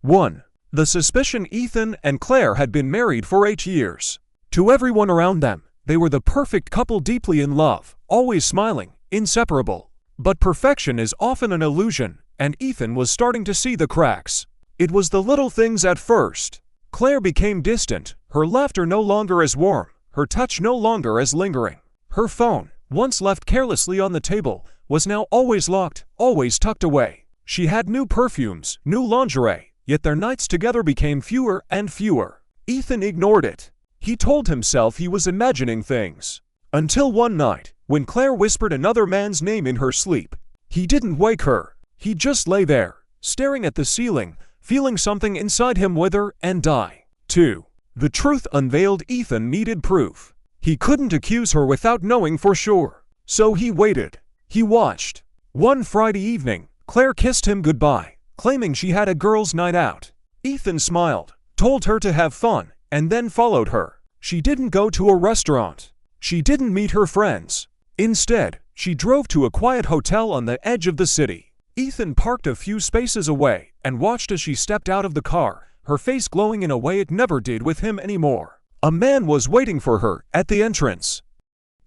1. The suspicion: Ethan and Claire had been married for 8 years. To everyone around them, they were the perfect couple, deeply in love, always smiling, inseparable. But perfection is often an illusion, and Ethan was starting to see the cracks. It was the little things at first. Claire became distant, her laughter no longer as warm, her touch no longer as lingering. Her phone, once left carelessly on the table, was now always locked, always tucked away. She had new perfumes, new lingerie, yet their nights together became fewer and fewer. Ethan ignored it. He told himself he was imagining things. Until one night, when Claire whispered another man's name in her sleep. He didn't wake her. He just lay there, staring at the ceiling, feeling something inside him wither and die. 2. The truth unveiled: Ethan needed proof. He couldn't accuse her without knowing for sure. So he waited. He watched. One Friday evening, Claire kissed him goodbye, claiming she had a girls' night out. Ethan smiled, told her to have fun, and then followed her. She didn't go to a restaurant. She didn't meet her friends. Instead, she drove to a quiet hotel on the edge of the city. Ethan parked a few spaces away and watched as she stepped out of the car, her face glowing in a way it never did with him anymore. A man was waiting for her at the entrance.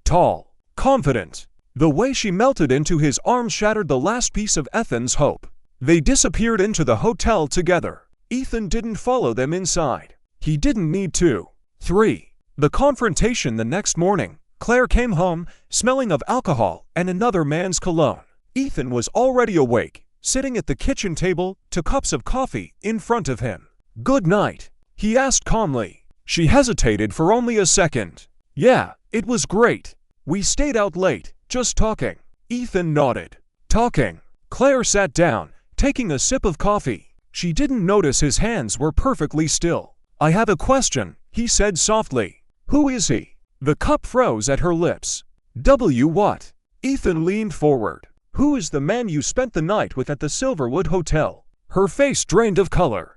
Tall, confident. The way she melted into his arms shattered the last piece of Ethan's hope. They disappeared into the hotel together. Ethan didn't follow them inside. He didn't need to. 3. The confrontation the next morning. Claire came home, smelling of alcohol and another man's cologne. Ethan was already awake, sitting at the kitchen table, 2 cups of coffee in front of him. "Good night?" he asked calmly. She hesitated for only a second. "Yeah, it was great. We stayed out late, just talking." Ethan nodded. "Talking." Claire sat down, taking a sip of coffee. She didn't notice his hands were perfectly still. "I have a question," he said softly. "Who is he?" The cup froze at her lips. What? Ethan leaned forward. "Who is the man you spent the night with at the Silverwood Hotel?" Her face drained of color.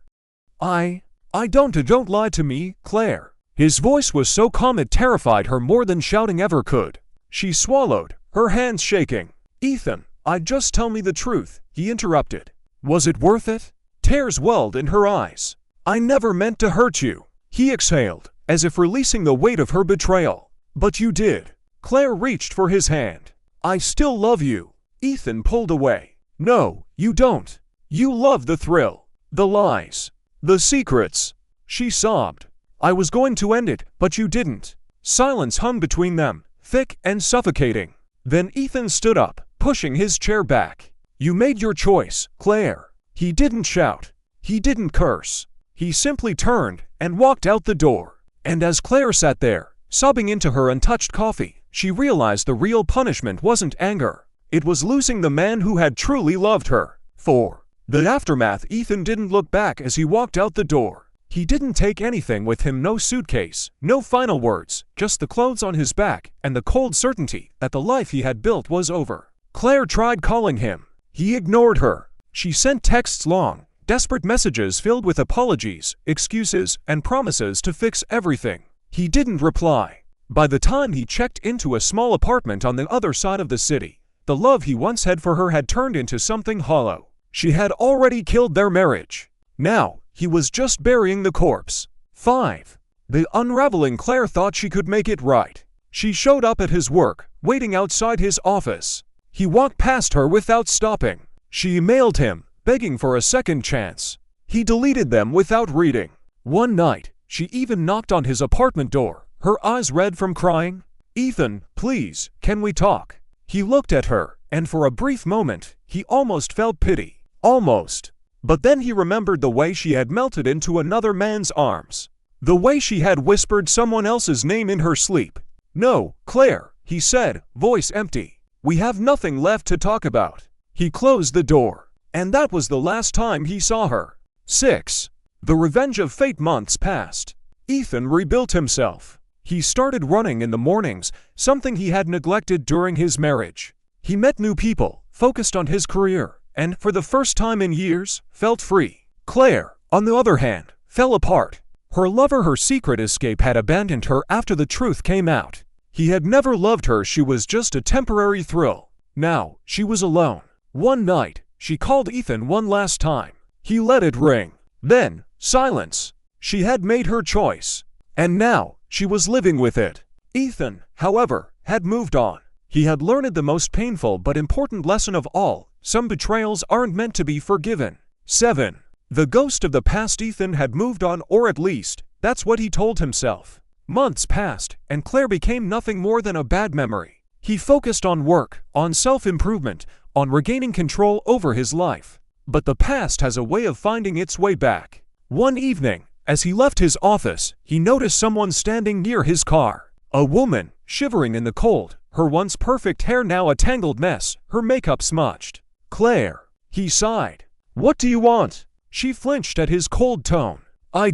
I don't lie to me, Claire." His voice was so calm it terrified her more than shouting ever could. She swallowed, her hands shaking. "Ethan, just tell me the truth," he interrupted. "Was it worth it?" Tears welled in her eyes. "I never meant to hurt you," he exhaled, as if releasing the weight of her betrayal. "But you did." Claire reached for his hand. "I still love you." Ethan pulled away. "No, you don't. You love the thrill, the lies, the secrets." She sobbed. "I was going to end it, but you didn't." Silence hung between them, thick and suffocating. Then Ethan stood up, pushing his chair back. "You made your choice, Claire." He didn't shout. He didn't curse. He simply turned and walked out the door. And as Claire sat there, sobbing into her untouched coffee, she realized the real punishment wasn't anger. It was losing the man who had truly loved her. 4. The aftermath. Ethan didn't look back as he walked out the door. He didn't take anything with him: no suitcase, no final words, just the clothes on his back and the cold certainty that the life he had built was over. Claire tried calling him. He ignored her. She sent texts, long, desperate messages filled with apologies, excuses, and promises to fix everything. He didn't reply. By the time he checked into a small apartment on the other side of the city, the love he once had for her had turned into something hollow. She had already killed their marriage. Now, he was just burying the corpse. 5. The unraveling. Claire thought she could make it right. She showed up at his work, waiting outside his office. He walked past her without stopping. She emailed him, begging for a second chance. He deleted them without reading. One night, she even knocked on his apartment door, her eyes red from crying. "Ethan, please, can we talk?" He looked at her, and for a brief moment, he almost felt pity. Almost. But then he remembered the way she had melted into another man's arms. The way she had whispered someone else's name in her sleep. "No, Claire," he said, voice empty. "We have nothing left to talk about." He closed the door. And that was the last time he saw her. 6. The revenge of fate. Months passed. Ethan rebuilt himself. He started running in the mornings, something he had neglected during his marriage. He met new people, focused on his career, and, for the first time in years, felt free. Claire, on the other hand, fell apart. Her lover, her secret escape, had abandoned her after the truth came out. He had never loved her. She was just a temporary thrill. Now, she was alone. One night, she called Ethan one last time. He let it ring. Then, silence. She had made her choice. And now, she was living with it. Ethan, however, had moved on. He had learned the most painful but important lesson of all: some betrayals aren't meant to be forgiven. 7. The ghost of the past. Ethan had moved on, or at least, that's what he told himself. Months passed, and Claire became nothing more than a bad memory. He focused on work, on self-improvement, on regaining control over his life. But the past has a way of finding its way back. One evening, as he left his office, he noticed someone standing near his car. A woman, shivering in the cold, her once perfect hair now a tangled mess, her makeup smudged. "Claire," he sighed. "What do you want?" She flinched at his cold tone. I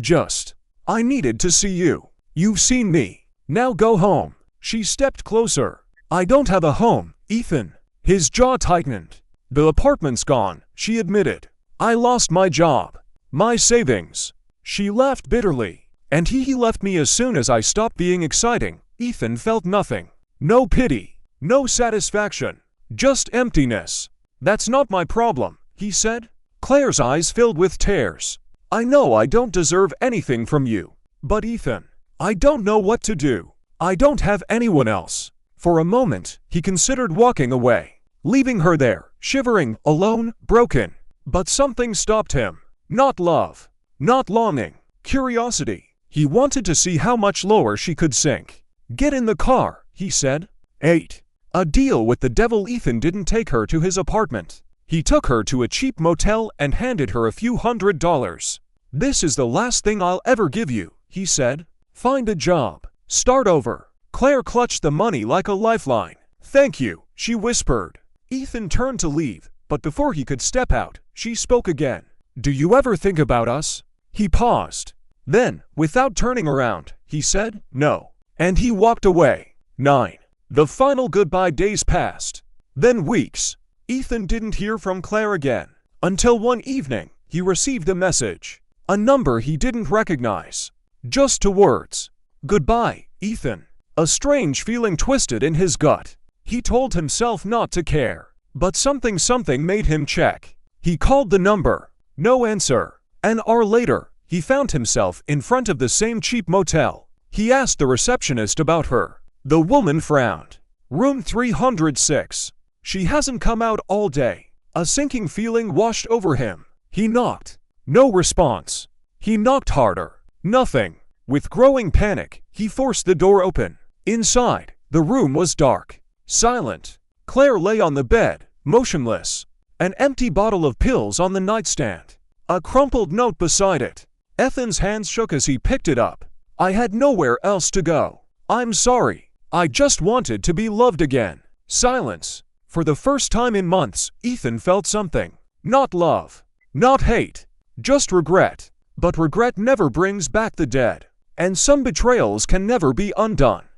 needed to see you. You've seen me. Now go home." She stepped closer. "I don't have a home, Ethan." His jaw tightened. "The apartment's gone," she admitted. "I lost my job. My savings." She laughed bitterly. "And he left me as soon as I stopped being exciting." Ethan felt nothing. No pity. No satisfaction. Just emptiness. "That's not my problem," he said. Claire's eyes filled with tears. "I know I don't deserve anything from you. But Ethan, I don't know what to do. I don't have anyone else." For a moment, he considered walking away, leaving her there, shivering, alone, broken. But something stopped him. Not love. Not longing. Curiosity. He wanted to see how much lower she could sink. "Get in the car," he said. 8. A deal with the devil. Ethan didn't take her to his apartment. He took her to a cheap motel and handed her a few $100s. "This is the last thing I'll ever give you," he said. "Find a job. Start over." Claire clutched the money like a lifeline. "Thank you," she whispered. Ethan turned to leave, but before he could step out, she spoke again. "Do you ever think about us?" He paused. Then, without turning around, he said, "No." And he walked away. 9. The final goodbye days passed. Then weeks. Ethan didn't hear from Claire again. Until one evening, he received a message. A number he didn't recognize. Just 2 words. "Goodbye, Ethan." A strange feeling twisted in his gut. He told himself not to care. But something made him check. He called the number. No answer. An hour later, he found himself in front of the same cheap motel. He asked the receptionist about her. The woman frowned. "Room 306. She hasn't come out all day." A sinking feeling washed over him. He knocked. No response. He knocked harder. Nothing. With growing panic, he forced the door open. Inside, the room was dark. Silent. Claire lay on the bed, motionless. An empty bottle of pills on the nightstand. A crumpled note beside it. Ethan's hands shook as he picked it up. "I had nowhere else to go. I'm sorry. I just wanted to be loved again." Silence. For the first time in months, Ethan felt something. Not love. Not hate. Just regret. But regret never brings back the dead. And some betrayals can never be undone.